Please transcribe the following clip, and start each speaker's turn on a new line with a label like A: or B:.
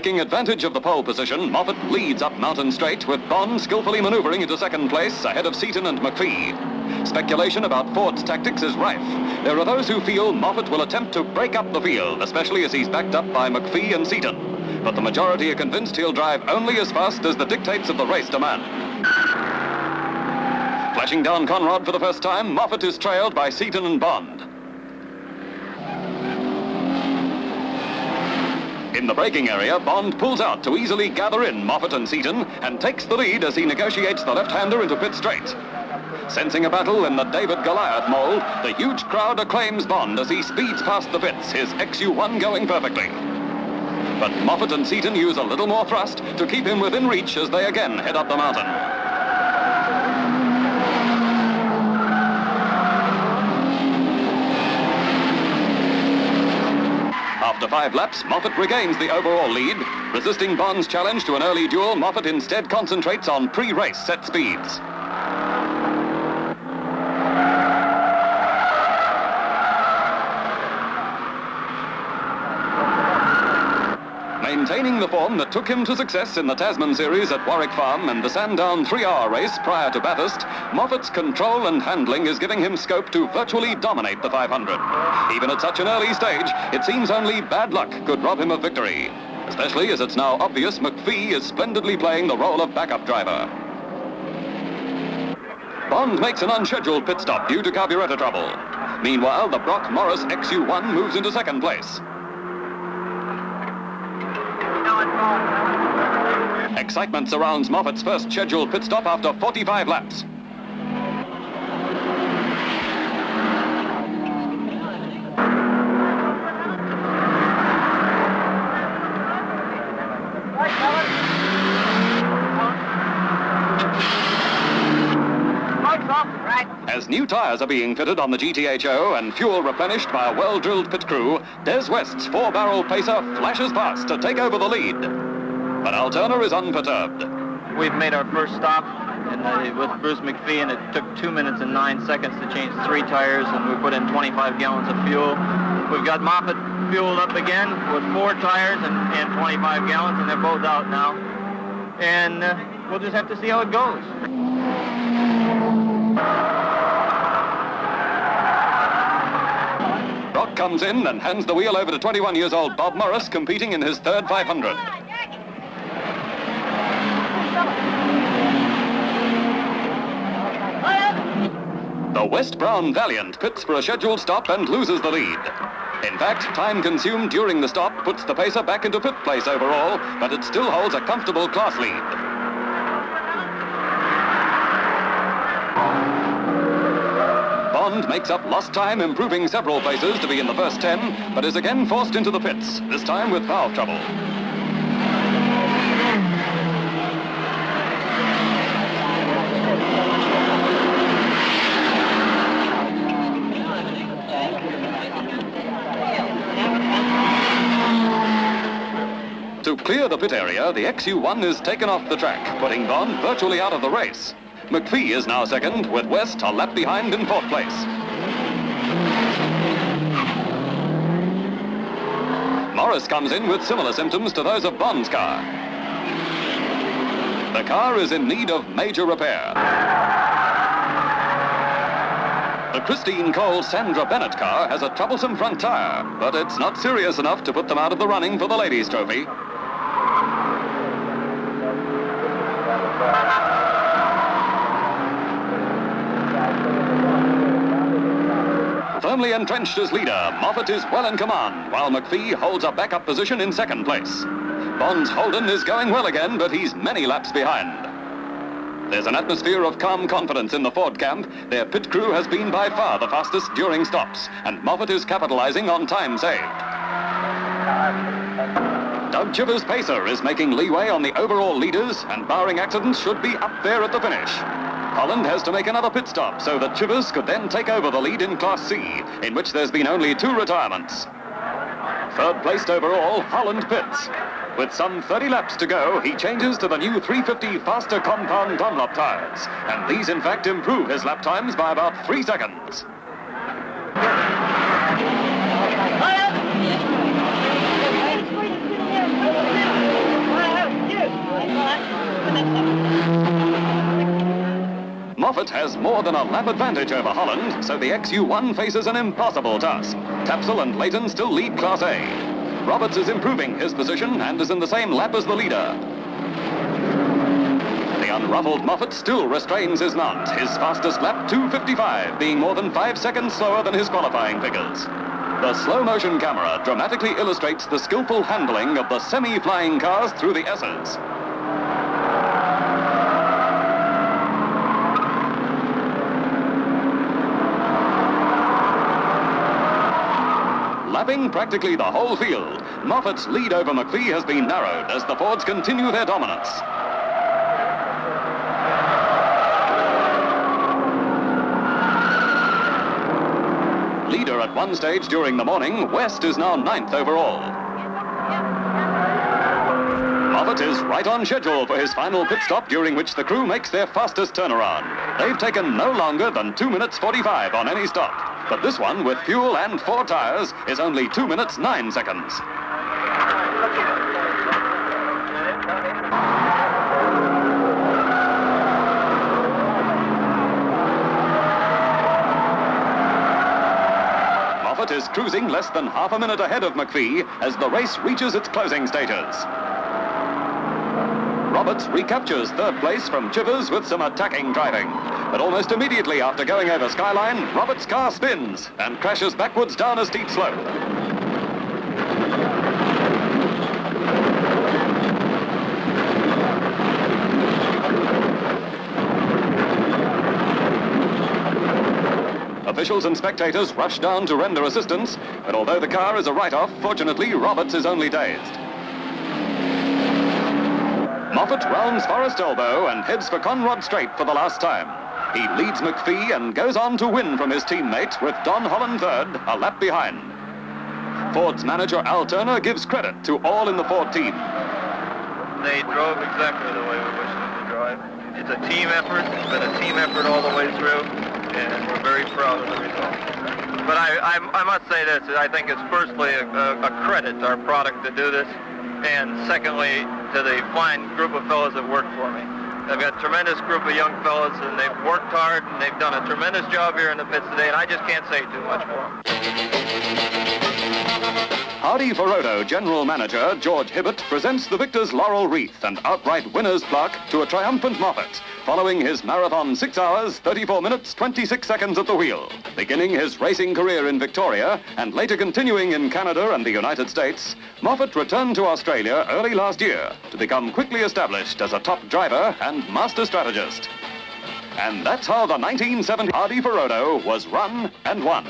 A: Taking advantage of the pole position, Moffat leads up Mountain Straight, with Bond skillfully maneuvering into second place ahead of Seaton and McPhee. Speculation about Ford's tactics is rife. There are those who feel Moffat will attempt to break up the field, especially as he's backed up by McPhee and Seaton. But the majority are convinced he'll drive only as fast as the dictates of the race demand. Flashing down Conrad for the first time, Moffat is trailed by Seaton and Bond. In the braking area, Bond pulls out to easily gather in Moffat and Seaton and takes the lead as he negotiates the left-hander into pit straight. Sensing a battle in the David Goliath mold, the huge crowd acclaims Bond as he speeds past the pits, his XU1 going perfectly. But Moffat and Seaton use a little more thrust to keep him within reach as they again head up the mountain. After 5 laps, Moffat regains the overall lead. Resisting Bond's challenge to an early duel, Moffat instead concentrates on pre-race set speeds. Maintaining the form that took him to success in the Tasman Series at Warwick Farm and the Sandown 3-hour race prior to Bathurst, Moffat's control and handling is giving him scope to virtually dominate the 500. Even at such an early stage, it seems only bad luck could rob him of victory, especially as it's now obvious McPhee is splendidly playing the role of backup driver. Bond makes an unscheduled pit stop due to carburetor trouble. Meanwhile, the Brock Morris XU1 moves into second place. Excitement surrounds Moffat's first scheduled pit stop after 45 laps. As new tyres are being fitted on the GTHO and fuel replenished by a well-drilled pit crew, Des West's 4-barrel pacer flashes past to take over the lead. But Al Turner is unperturbed.
B: We've made our first stop with Bruce McPhee, and it took 2 minutes and 9 seconds to change 3 tires, and we put in 25 gallons of fuel. We've got Moffat fueled up again with 4 tires and 25 gallons, and they're both out now. And we'll just have to see how it goes.
A: Brock comes in and hands the wheel over to 21-years-old Bob Morris, competing in his third 500. The West Brown Valiant pits for a scheduled stop and loses the lead. In fact, time consumed during the stop puts the pacer back into 5th place overall, but it still holds a comfortable class lead. Bond makes up lost time, improving several places to be in the first 10, but is again forced into the pits, this time with valve trouble. To clear the pit area, the XU1 is taken off the track, putting Bond virtually out of the race. McPhee is now second, with West a lap behind in 4th place. Morris comes in with similar symptoms to those of Bond's car. The car is in need of major repair. The Christine Cole Sandra Bennett car has a troublesome front tire, but it's not serious enough to put them out of the running for the ladies' trophy. Firmly entrenched as leader, Moffat is well in command, while McPhee holds a backup position in 2nd place. Bond's Holden is going well again, but he's many laps behind. There's an atmosphere of calm confidence in the Ford camp. Their pit crew has been by far the fastest during stops, and Moffat is capitalizing on time saved. Doug Chivers' pacer is making leeway on the overall leaders, and barring accidents should be up there at the finish. Holland has to make another pit stop so that Chivers could then take over the lead in Class C, in which there's been only 2 retirements. 3rd placed overall, Holland pits. With some 30 laps to go, he changes to the new 350 faster compound Dunlop tires, and these in fact improve his lap times by about 3 seconds. Moffat has more than a lap advantage over Holland, so the XU1 faces an impossible task. Tapsell and Leighton still lead Class A. Roberts is improving his position and is in the same lap as the leader. The unruffled Moffat still restrains his mount, his fastest lap 2:55, being more than 5 seconds slower than his qualifying figures. The slow-motion camera dramatically illustrates the skillful handling of the semi-flying cars through the S's. Lapping practically the whole field, Moffat's lead over McPhee has been narrowed as the Fords continue their dominance. Leader at one stage during the morning, West is now 9th overall. Moffat is right on schedule for his final pit stop, during which the crew makes their fastest turnaround. They've taken no longer than 2 minutes 45 on any stop, but this one, with fuel and 4 tires, is only 2 minutes 9 seconds. Moffat is cruising less than half a minute ahead of McPhee as the race reaches its closing stages. Roberts recaptures 3rd place from Chivers with some attacking driving. But almost immediately after going over Skyline, Roberts' car spins and crashes backwards down a steep slope. Officials and spectators rush down to render assistance, but although the car is a write-off, fortunately Roberts is only dazed. Moffat rounds Forest Elbow and heads for Conrod Straight for the last time. He leads McPhee and goes on to win from his teammate with Don Holland 3rd, a lap behind. Ford's manager Al Turner gives credit to all in the Ford team.
B: They drove exactly the way we wished them to drive. It's a team effort. It's been a team effort all the way through, and we're very proud of the result. But I must say this, I think it's firstly a credit to our product to do this, and secondly, to the fine group of fellows that work for me. I've got a tremendous group of young fellows, and they've worked hard, and they've done a tremendous job here in the pits today, and I just can't say too much for them.
A: Hardie-Ferodo General Manager George Hibbert presents the victor's laurel wreath and outright winner's plaque to a triumphant Moffat, following his marathon 6 hours, 34 minutes, 26 seconds at the wheel. Beginning his racing career in Victoria and later continuing in Canada and the United States, Moffat returned to Australia early last year to become quickly established as a top driver and master strategist. And that's how the 1970 Hardie-Ferodo was run and won.